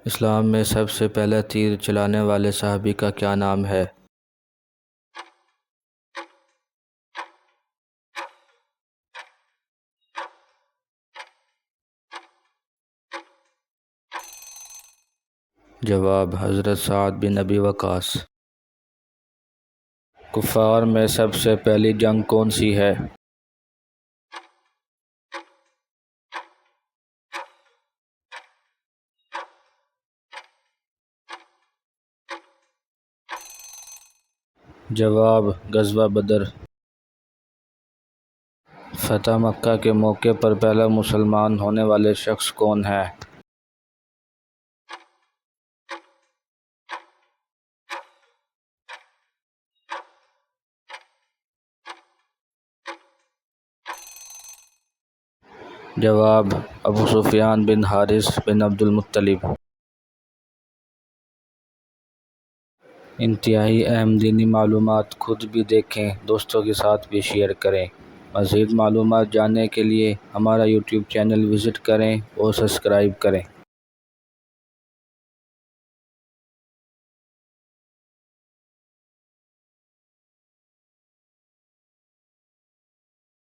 اسلام میں سب سے پہلا تیر چلانے والے صحابی کا کیا نام ہے؟ جواب: حضرت سعد بن ابی وقاص۔ کفار میں سب سے پہلی جنگ کون سی ہے؟ جواب: غزوہ بدر۔ فتح مکہ کے موقع پر پہلا مسلمان ہونے والے شخص کون ہیں؟ جواب: ابو سفیان بن حارث بن عبد المطلب۔ انتہائی اہم دینی معلومات خود بھی دیکھیں، دوستوں کے ساتھ بھی شیئر کریں۔ مزید معلومات جاننے کے لیے ہمارا یوٹیوب چینل وزٹ کریں اور سبسکرائب کریں۔